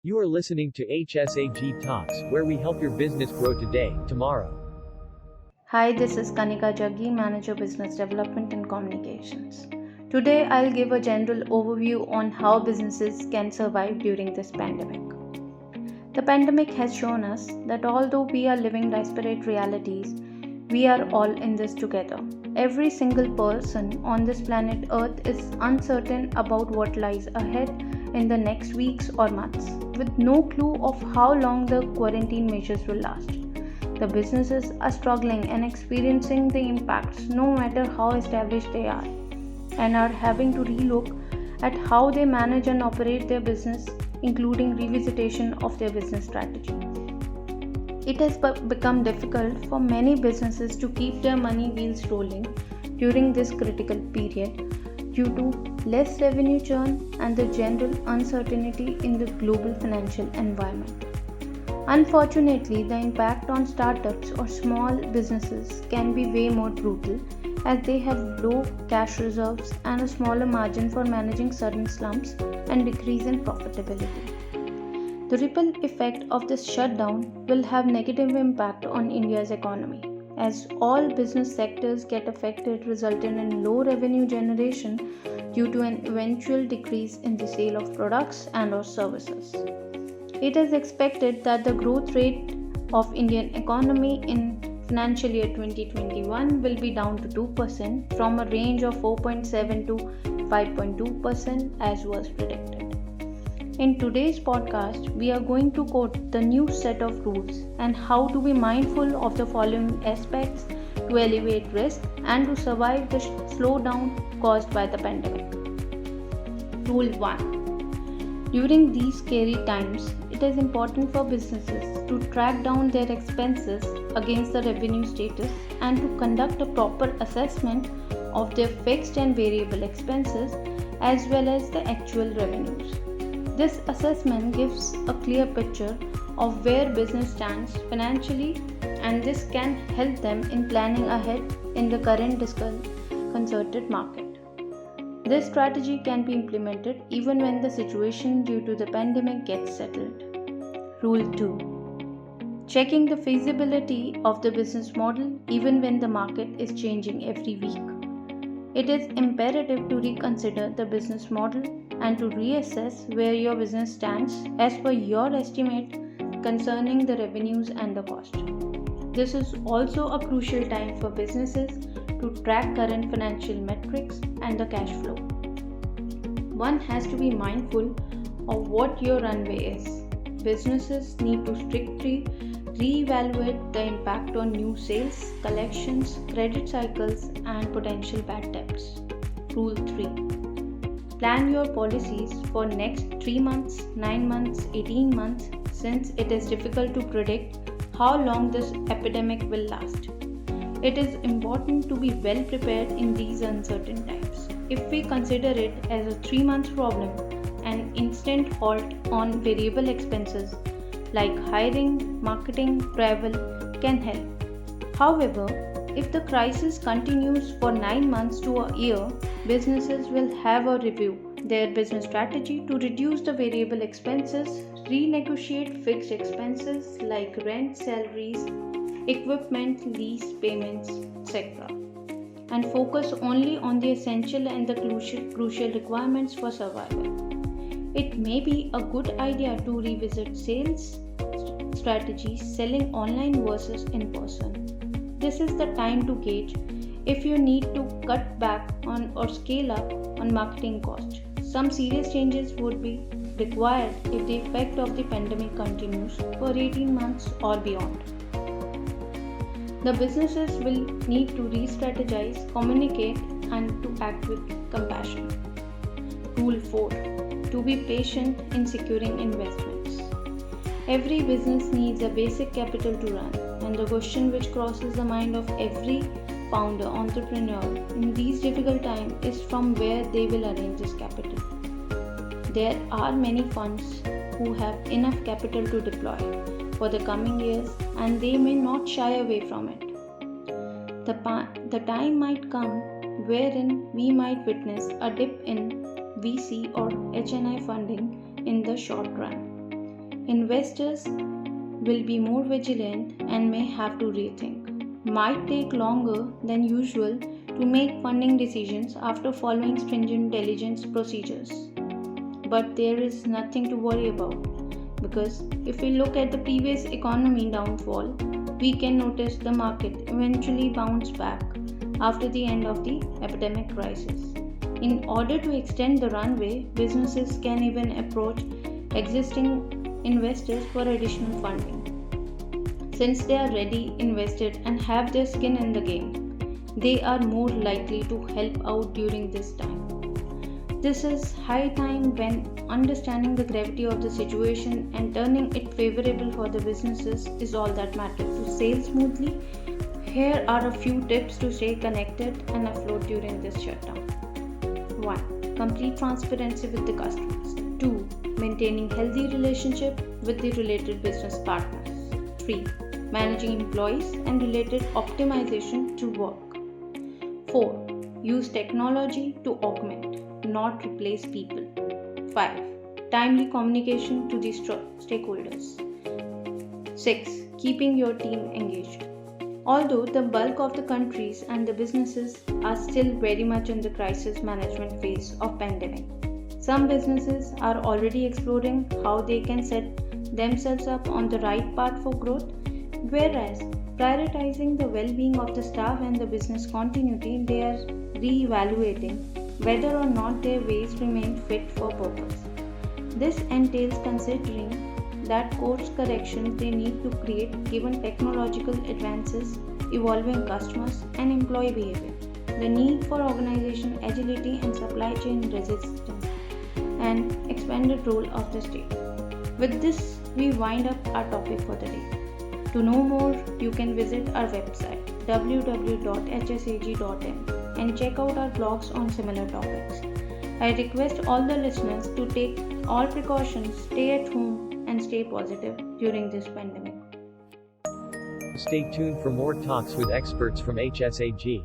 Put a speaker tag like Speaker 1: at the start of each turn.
Speaker 1: You are listening to HSAG Talks, where we help your business grow today, tomorrow.
Speaker 2: Hi, this is Kanika Jaggi, Manager Business Development and Communications. Today, I'll give a general overview on how businesses can survive during this pandemic. The pandemic has shown us that although we are living disparate realities, we are all in this together. Every single person on this planet Earth is uncertain about what lies ahead in the next weeks or months, with no clue of how long the quarantine measures will last. The businesses are struggling and experiencing the impacts no matter how established they are, and are having to relook at how they manage and operate their business, including revisitation of their business strategy. It has become difficult for many businesses to keep their money wheels rolling during this critical period due to less revenue churn and the general uncertainty in the global financial environment. Unfortunately, the impact on startups or small businesses can be way more brutal as they have low cash reserves and a smaller margin for managing sudden slumps and decrease in profitability. The ripple effect of this shutdown will have negative impact on India's economy as all business sectors get affected, resulting in low revenue generation due to an eventual decrease in the sale of products and or services. It is expected that the growth rate of Indian economy in financial year 2021 will be down to 2% from a range of 4.7 to 5.2% as was predicted. In today's podcast, we are going to quote the new set of rules and how to be mindful of the following aspects to alleviate risk and to survive the slowdown caused by the pandemic. Rule 1. During these scary times, it is important for businesses to track down their expenses against the revenue status and to conduct a proper assessment of their fixed and variable expenses as well as the actual revenues. This assessment gives a clear picture of where business stands financially, and this can help them in planning ahead in the current disconcerted market. This strategy can be implemented even when the situation due to the pandemic gets settled. Rule 2. Checking the feasibility of the business model even when the market is changing every week. It is imperative to reconsider the business model and to reassess where your business stands as per your estimate concerning the revenues and the cost. This is also a crucial time for businesses to track current financial metrics and the cash flow. One has to be mindful of what your runway is. Businesses need to strictly reevaluate the impact on new sales, collections, credit cycles, and potential bad debts. Rule 3. Plan your policies for next 3 months, 9 months, 18 months since it is difficult to predict how long this epidemic will last. It is important to be well prepared in these uncertain times. If we consider it as a 3-month problem, an instant halt on variable expenses like hiring, marketing, travel can help. However, if the crisis continues for 9 months to a year, businesses will have a review their business strategy to reduce the variable expenses, renegotiate fixed expenses like rent, salaries, equipment, lease payments, etc., and focus only on the essential and the crucial requirements for survival. It may be a good idea to revisit sales strategies selling online versus in person. This is the time to gauge if you need to cut back on or scale up on marketing costs. Some serious changes would be required if the effect of the pandemic continues for 18 months or beyond. The businesses will need to re-strategize, communicate, and to act with compassion. Rule 4. To be patient in securing investments. Every business needs a basic capital to run, and the question which crosses the mind of every founder, entrepreneur in these difficult times is from where they will arrange this capital. There are many funds who have enough capital to deploy for the coming years, and they may not shy away from it. The time might come wherein we might witness a dip in VC or HNI funding in the short run. investors will be more vigilant and may have to rethink. Might take longer than usual to make funding decisions after following stringent diligence procedures. But there is nothing to worry about because if we look at the previous economy downfall, we can notice the market eventually bounced back after the end of the epidemic crisis. In order to extend the runway, businesses can even approach existing investors for additional funding. Since they are ready, invested, and have their skin in the game, they are more likely to help out during this time. This is high time when understanding the gravity of the situation and turning it favorable for the businesses is all that matters. To sail smoothly, here are a few tips to stay connected and afloat during this shutdown. 1. Complete transparency with the customers. 2. Maintaining healthy relationship with the related business partners. 3. Managing employees and related optimization to work. 4. Use technology to augment, not replace people. 5. Timely communication to the stakeholders. 6. Keeping your team engaged. Although the bulk of the countries and the businesses are still very much in the crisis management phase of pandemic, some businesses are already exploring how they can set themselves up on the right path for growth, whereas prioritizing the well-being of the staff and the business continuity, they are re-evaluating whether or not their ways remain fit for purpose. This entails considering that course corrections they need to create given technological advances, evolving customers, and employee behavior, the need for organization agility and supply chain resistance, and expanded role of the state. With this, we wind up our topic for the day. To know more, you can visit our website www.hsag.in and check out our blogs on similar topics. I request all the listeners to take all precautions, stay at home, and stay positive during this pandemic.
Speaker 1: Stay tuned for more talks with experts from HSAG.